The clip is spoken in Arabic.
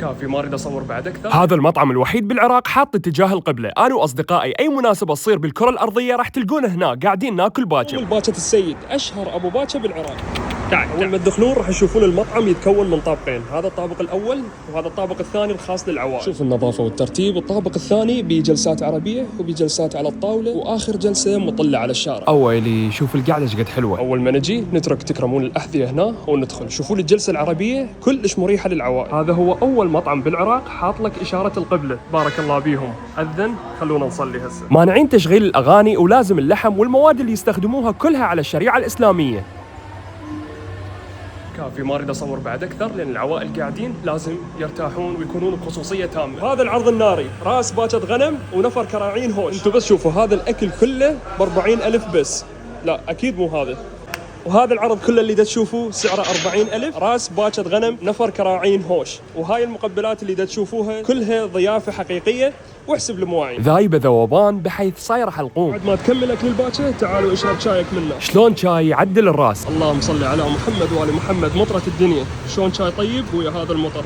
كافي، ما اريد اصور بعد اكثر. هذا المطعم الوحيد بالعراق حاط اتجاه القبلة. انا واصدقائي اي مناسبة تصير بالكرة الارضية راح تلقونا هنا قاعدين ناكل باكر. الباكة السيد اشهر ابو باكة بالعراق. اول ما تدخلون راح تشوفون المطعم يتكون من طابقين، هذا الطابق الاول وهذا الطابق الثاني الخاص للعوائل. شوف النظافه والترتيب. الطابق الثاني بجلسات عربيه وبجلسات على الطاوله، واخر جلسه مطلة على الشارع. اويلي شوف القعده ايش قد حلوه. اول ما نجي نترك تكرمون الاحذيه هنا وندخل. شوفوا الجلسه العربيه كلش مريحه للعوائل. هذا هو اول مطعم بالعراق حاط لك اشاره القبله. بارك الله بيهم. اذن خلونا نصلي هسه. مانعين تشغيل الاغاني ولازم اللحم والمواد اللي يستخدموها كلها على الشريعه الاسلاميه. كافي، ما اريد اصور بعد اكثر لان العوائل قاعدين لازم يرتاحون ويكونون بخصوصيه تامه. هذا العرض الناري، راس باكة غنم ونفر كراعين هوش. انتم بس شوفوا هذا الاكل كله ب 40,000 بس. لا اكيد مو هذا. وهذا العرض كله اللي دا تشوفوه سعره 40,000، راس باكة غنم نفر كراعين هوش. وهاي المقبلات اللي دا تشوفوها كلها ضيافه حقيقيه واحسب المواعين. ذايبه ذوبان بحيث صايره حلقوم. بعد ما تكمل اكل الباكة تعالوا اشرب شايك منه. شلون شاي يعدل الراس. اللهم صل على محمد وآل محمد. مطرة الدنيا، شلون شاي طيب ويا هذا المطر.